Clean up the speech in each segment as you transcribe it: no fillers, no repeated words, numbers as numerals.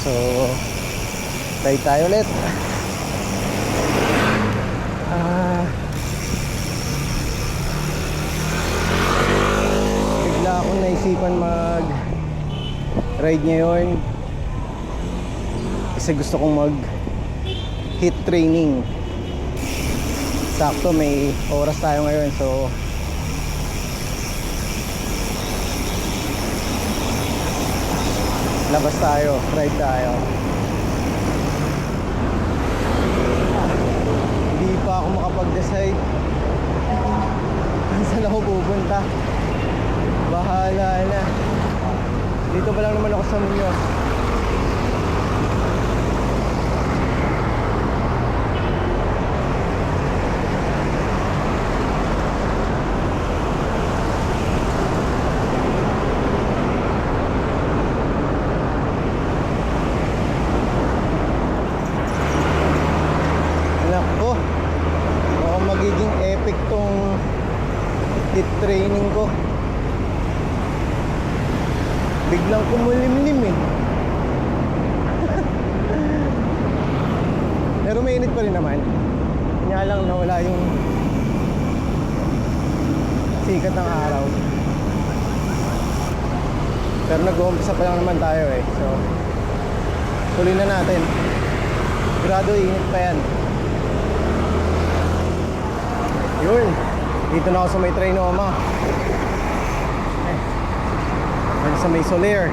So ride tayo ulit. Bigla akong naisipan mag ride ngayon kasi gusto kong mag HIIT training. Sakto may oras tayo ngayon, so labas tayo, ride tayo. Hindi pa ako makapag-decide kung saan ako pupunta. Bahala na. Dito pa lang naman ako sa Muñoz. Magiging epic tong HIIT training ko. Biglang kumulimlim eh. Pero mainit pa rin naman. Kanya lang nawala yung sikat ng araw. Pero nag-uumpisa pa lang naman tayo eh. So tuloy na natin. Grado init pa yan. Yun, dito na ako sa may Trinoma. Sa may Soler.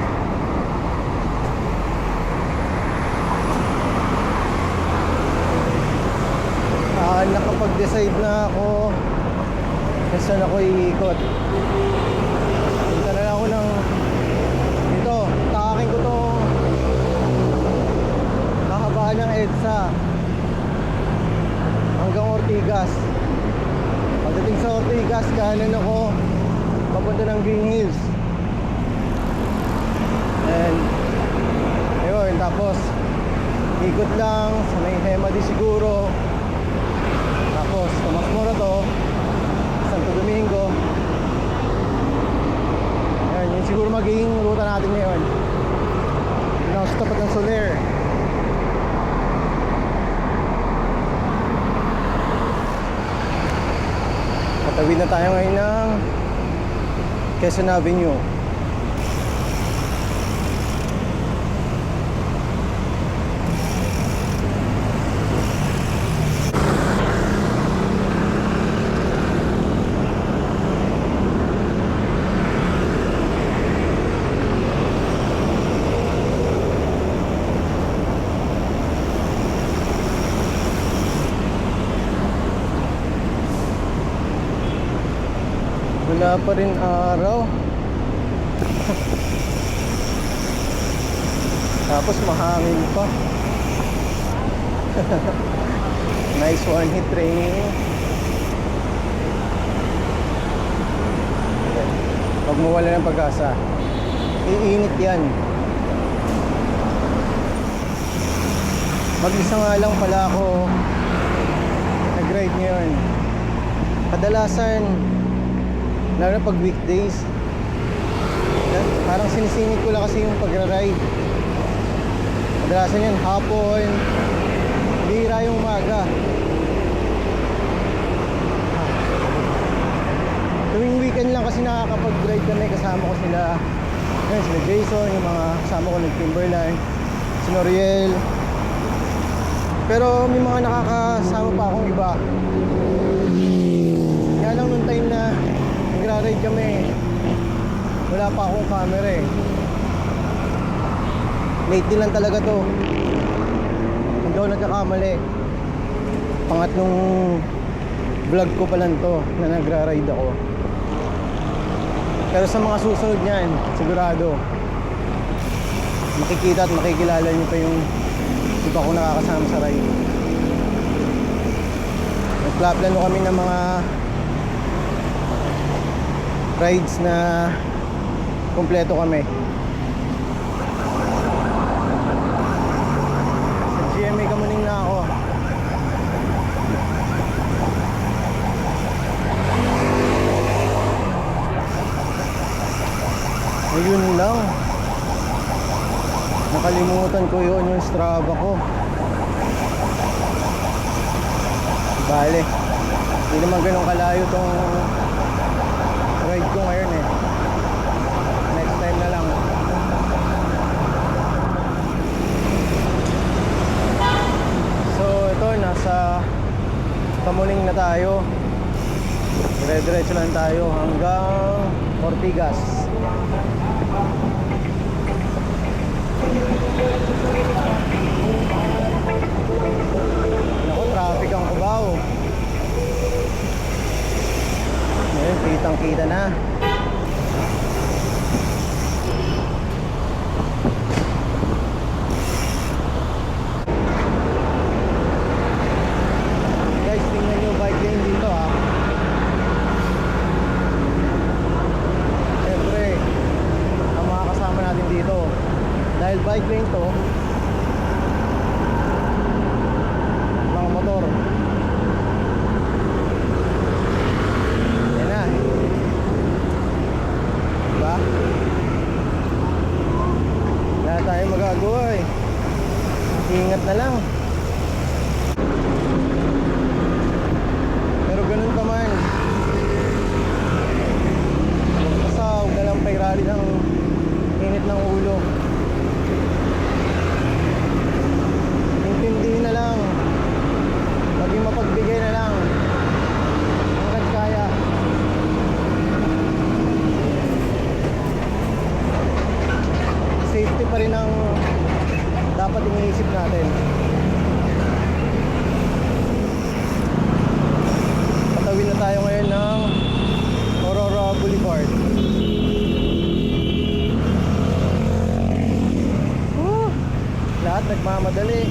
Nakapag-decide na ako kung saan ako iikot. Punta na lang ako ng dito, takakin ko tong kahabaan ng EDSA hanggang Ortigas. Pagdating sa Ortigas, kanan ako papunta ng Green Hills. And ayun, tapos ikot lang sa may Hemadi siguro. Tapos Tomas Morato, Santo Domingo. Ayun, yun siguro magiging ruta natin ngayon. Yun ako sa tapat ng Soler. Patawid na tayo ngayon ng Quezon Avenue. Wala pa rin araw. Tapos mahangin pa. Nice one HIIT training. Huwag mo wala ng pag-asa. Iinit yan. Mag-isa nga lang pala ako nag-ride ngayon. Kadalasan lalo na pag weekdays, parang sinisingit ko lang kasi yung pagra-ride. Kadalasan yan hapon, bihira yung umaga. Tuwing weekend lang kasi nakakapag-ride kami. Kasama ko sila, yun, sila Jason, yung mga kasama ko ng Timberline, si Noriel. Pero may mga nakakasama pa akong iba. Kaya lang nung time na nagra-ride kami, wala pa akong camera eh. Late din lang talaga to. Hindi ako nagkakamali. Pangatlong vlog ko pa lang to na nagra-ride ako. Pero sa mga susunod niyan, sigurado makikita at makikilala niyo pa yung iba ko nakakasama sa ride. Nagplaplano kami ng mga rides na kompleto kami. Sa GMA Kamuning na ako. Ayun lang. Nakalimutan ko yun yung Strava ko. Bale, hindi naman ganun kalayo tong ride ko ngayon eh. Next time na lang. So ito, nasa Tamuning na tayo. Dire-diretso lang tayo hanggang Ortigas. Naku, traffic ang Cubao. Ngayon, kitang-kita na. Guys, tingnan nyo bike lane dito ha. Siyempre, ang mga kasama natin dito, dahil bike lane to, mga motor. Yan na. Diba? Wala tayong magagawa eh. Ingat na lang. Pero ganun pa man, basta huwag na lang pairali ng init ng ulo. Intindihin na lang, maging mapagbigay na lang hanggat kaya. Safety pa rin ang dapat iniisip natin. Patawid na tayo ngayon ng Aurora Boulevard. Lahat nagmamadali.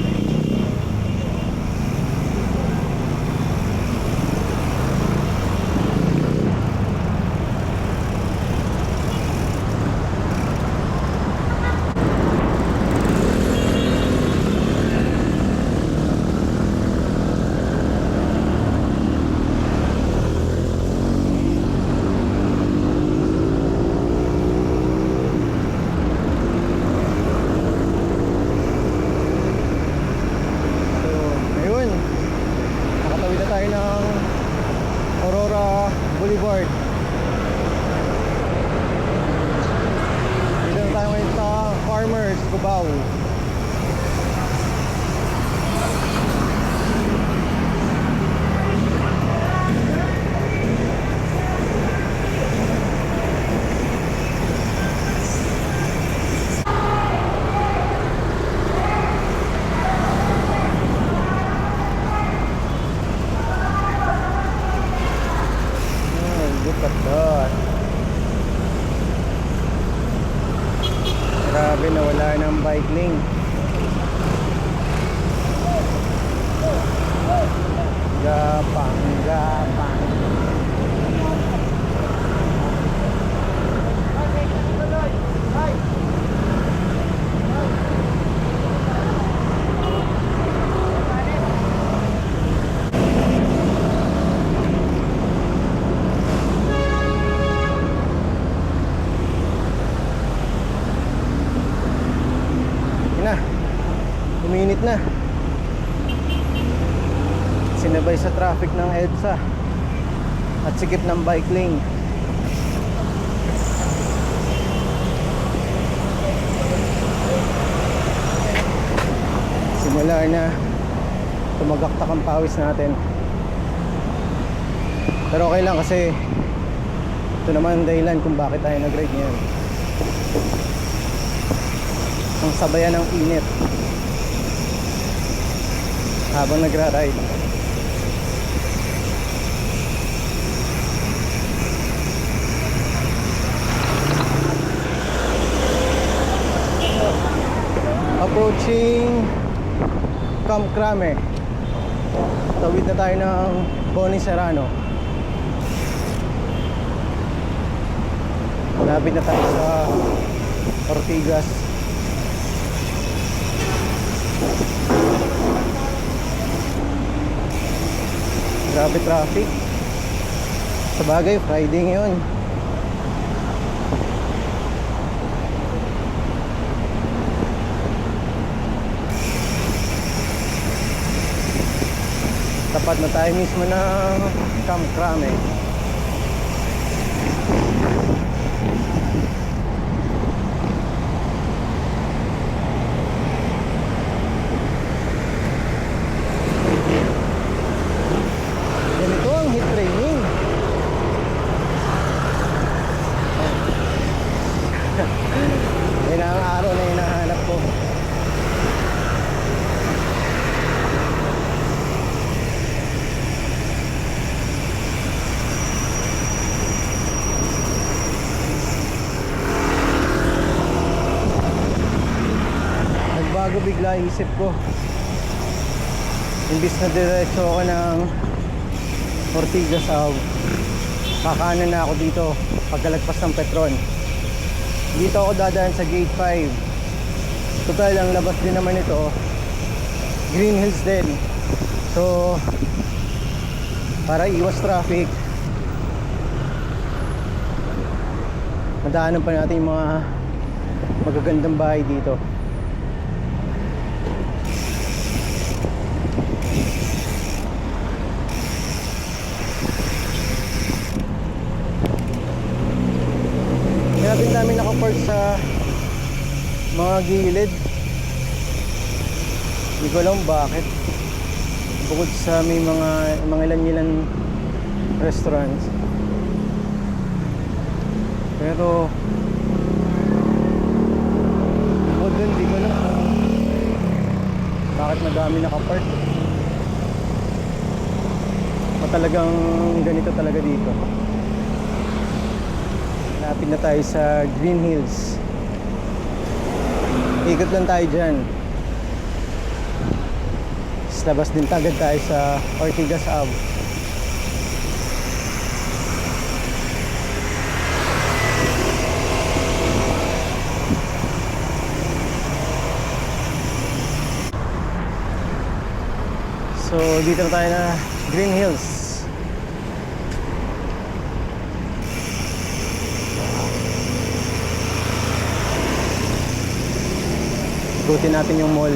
Boulevard. Dito na tayo ngayon sa Farmers, Cubao. Look at that. Grabe, nawala ng bike lane. Gapang, gapang. Uminit na. Sinabay sa traffic ng EDSA at sikip ng bike lane. Simula na tumagaktak ang pawis natin. Pero okay lang kasi ito naman ang dahilan kung bakit tayo nag-ride ngayon. Ang sabayan ng init habang nagra-ride. Approaching Camp Crame. Tawid na tayo ng Boni Serrano. Malapit na tayo sa Ortigas. Grabe traffic. Sa bagay, Friday ngayon. Tapat na tayo mismo ng Camp Crame. Ganito ang heat training. Yan ang araw na hinahanap ko. Nagbago bigla isip ko. Imbis na diretso ako ng Ortigas Ave, kakanan na ako dito pagkalagpas ng Petron. Dito ako dadaan sa Gate 5. Total, ang labas din naman ito Green Hills din. So para iwas traffic, madaanan pa natin yung mga magagandang bahay dito. Natin dami nakapark sa mga gilid. Hindi ko alam bakit. Bukod sa may mga ilan-ilan restaurants. Pero bukod dun, hindi ko alam bakit madami nakapark. O talagang ganito talaga dito. Lapit na tayo sa Green Hills. Ikot lang tayo dyan. Labas din tagad tayo sa Ortigas Ave. So dito na tayo na Green Hills. Ikutin natin yung mall.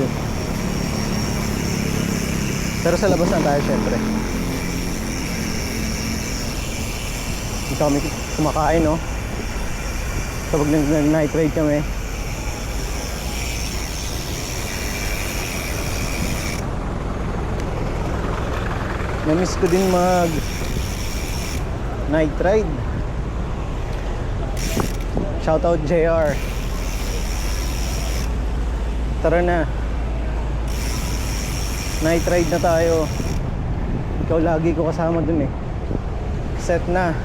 Pero sa labas na tayo syempre. Dito kami kumakain, no? Kapag nag-night ride kami. Namiss ko din mag night ride. Shoutout JR. Tara na. Night ride na tayo. Ikaw lagi ko kasama dun eh. Set na.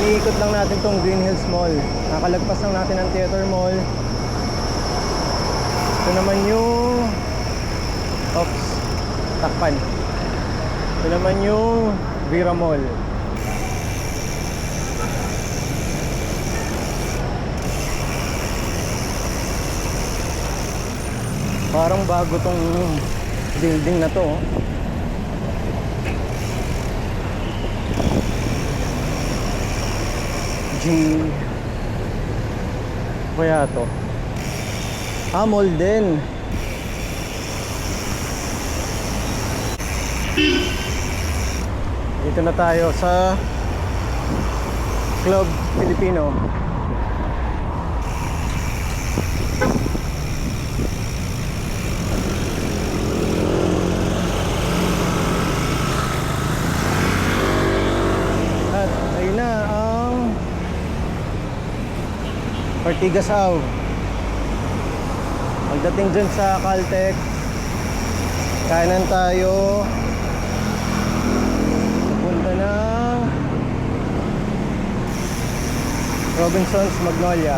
Iikot lang natin tong Green Hills Mall. Nakalagpas lang natin ang Theater Mall. Ito naman yung takpan. Ito naman yung Vira Mall. Parang bago tong building na to. Kaya to mall din. Dito na tayo sa Club Filipino. At ayun na ang Ortigas Ave. Pagdating dyan sa Caltech, kanan tayo papunta ng Robinson's Magnolia.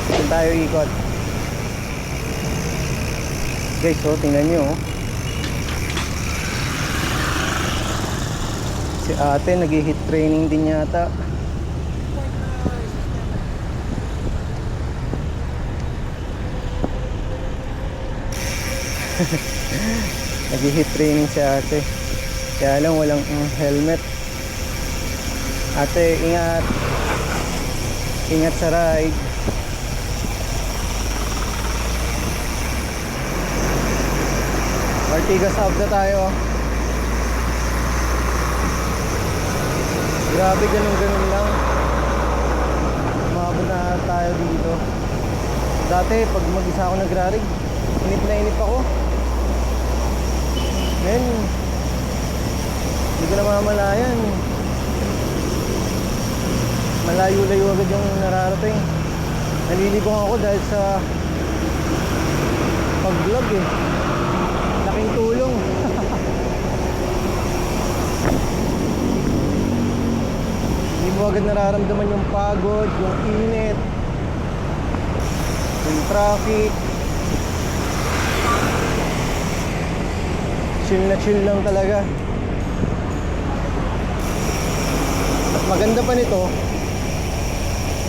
Dyan tayo ikot. Guys, so tingnan nyo, si ate nag-hit training din yata. Nag-hit training si ate. Kaya lang walang helmet. Ate, ingat. Ingat sa ride. Ortigas out na tayo. Grabe, ganun-ganun lang. Umabot na tayo dito. Dati, pag mag-isa ako nagrarig, inip na inip ako. Men, hindi ko na mamalayan. Malayo-layo agad yung nararating. Nalilibong ako dahil sa pag-vlog eh. Laking tulong. Hindi mo agad nararamdaman yung pagod, yung init, yung traffic. Chill na chill lang talaga. At maganda pa nito,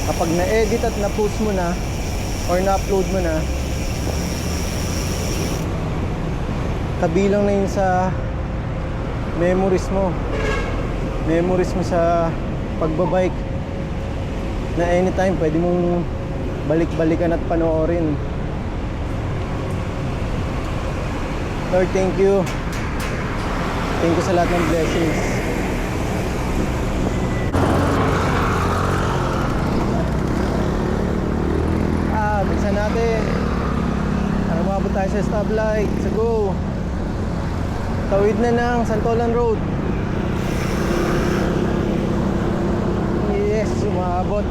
kapag na-edit at na-post mo na or na-upload mo na, kabilang na yun sa memories mo. Memories mo sa pagbabike na anytime pwede mong balik-balikan at panoorin. Lord, thank you. Thank you sa lahat ng blessings. Bilisan natin para mabot tayo sa stoplight. Sa go. Tawid na ng Santolan Road. Yes, umabot.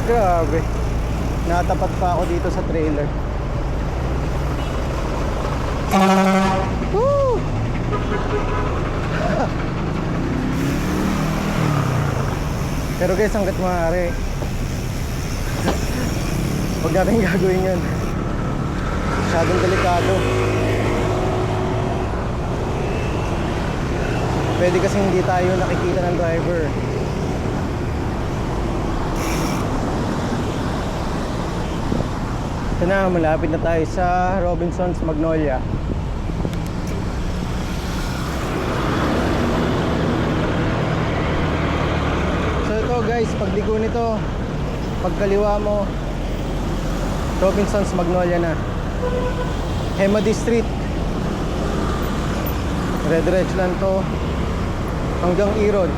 Grabe. Natapat pa ako dito sa trailer. Woo! Pero guys, hanggat maaari, huwag natin gagawin yun. Masyadong delikado. Pwede kasi hindi tayo nakikita ng driver. Ito na, malapit na tayo sa Robinsons Magnolia. So ito guys, pagliko nito, pagkaliwa mo, Robinsons Magnolia na. Hemady Street. Red lang to hanggang Irod.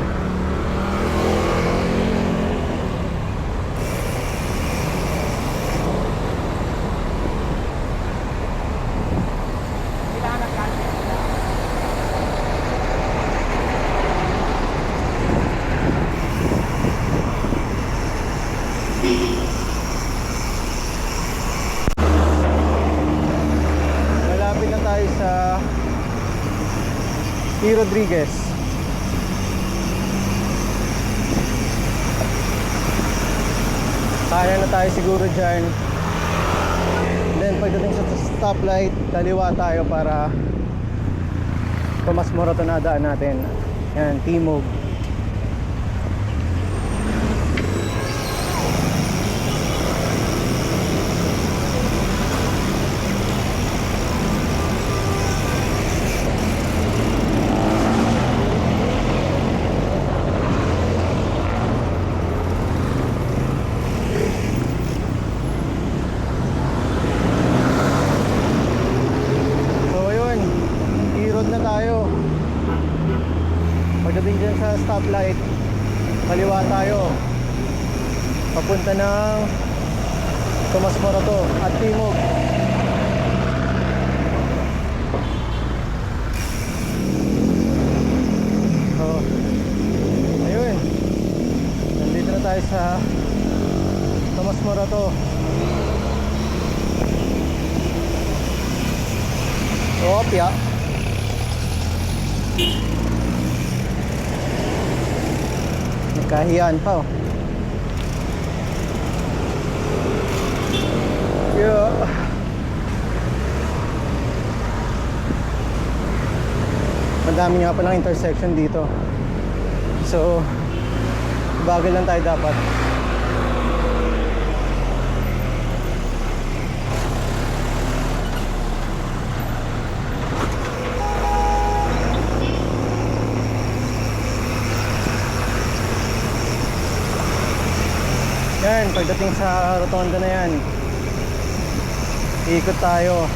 Malapit na tayo sa P. Rodriguez. Kaya na tayo siguro dyan. Then pagdating sa stoplight, kaliwa tayo para Tomas Morato na daan natin. Yan, Timog. Pagdating dyan sa stoplight, kaliwa tayo papunta ng Tomas Morato at Timog. So, ayun, nandito na tayo sa Tomas Morato. Opya. Kahiyaan pa oh. Yeah. Dami nga palang intersection dito. So, bagal lang tayo dapat. Yan, pagdating sa rotonda na yan, ikot tayo.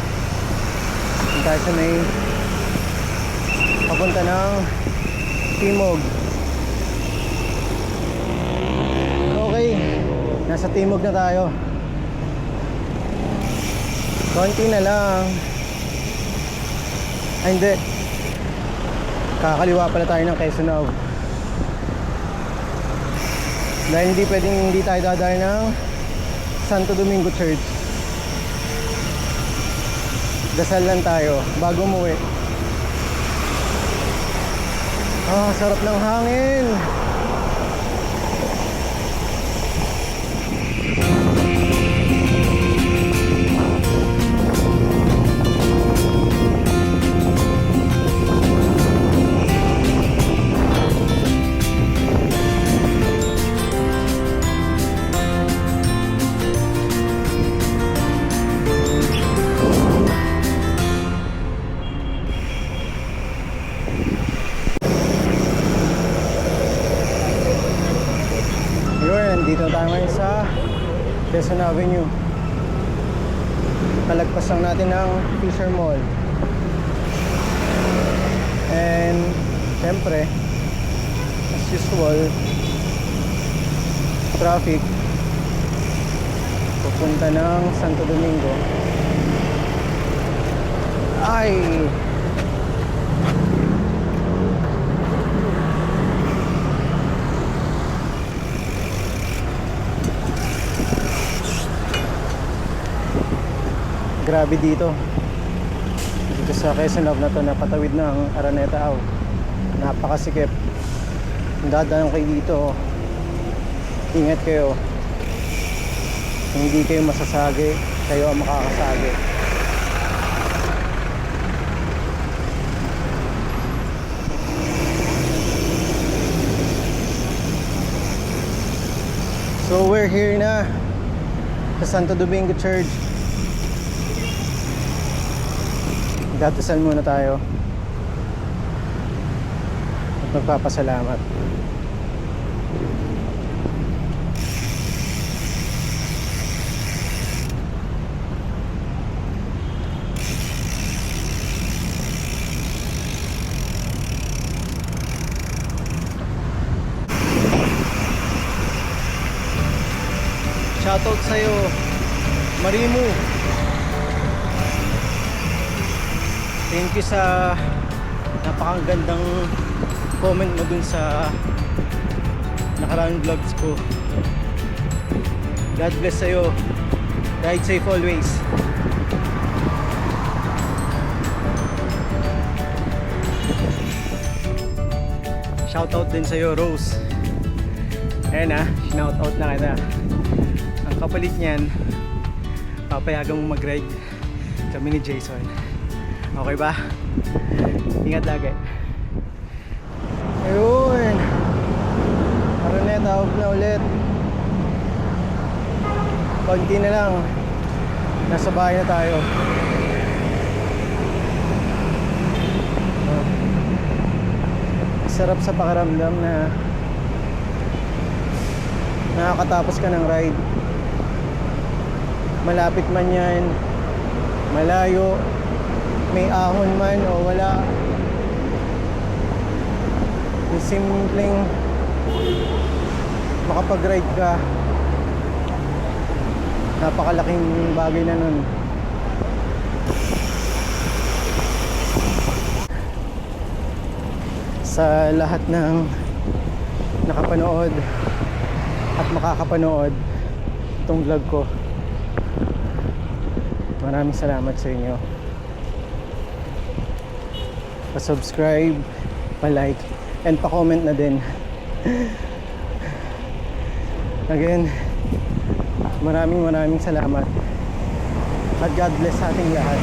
Ikot tayo sa may papunta ng Timog. Okay, nasa Timog na tayo. Konti na lang. Ay hindi, kakaliwa pala tayo ng Quezon Ave. Dahil hindi pwedeng hindi tayo dadaan ng Santo Domingo Church. Dasal lang tayo bago umuwi. Sarap ng hangin. Dito tayo ngayon sa Quezon Avenue. Kalagpas lang natin ng Fisher Mall. And syempre, as usual, traffic papunta ng Santo Domingo. Ay! Grabe dito sa Quezon Ave na to, napatawid ng Araneta Ave. Napakasikip. Kung dadaan kayo dito, ingat kayo. Hindi kayo masasagi, kayo ang makakasagi. So we're here na sa Santo Domingo Church. Dadasal muna tayo at magpapasalamat. Shoutout sa'yo, Marimu. Thank you sa napakagandang comment mo dun sa nakaraang vlogs ko. God bless sa'yo. Ride safe always. Shoutout din sa'yo, Rose. Ayan shoutout na kita. Ang kapalit niyan, papayagan mo mag-ride kami ni Jason. Okay ba? Ingat lagi. Ayun. Araneta Ave na ulit. Konti na lang. Nasa bahay na tayo. Sarap sa pakiramdam na nakakatapos ka ng ride. Malapit man yan, malayo, may ahon man o wala, yung simpleng makapag-ride ka, napakalaking bagay na nun. Sa lahat ng nakapanood at makakapanood itong vlog ko, maraming salamat sa inyo. Pa-subscribe, pa-like, and pa-comment na din. Again, maraming salamat. At God bless sa ating lahat.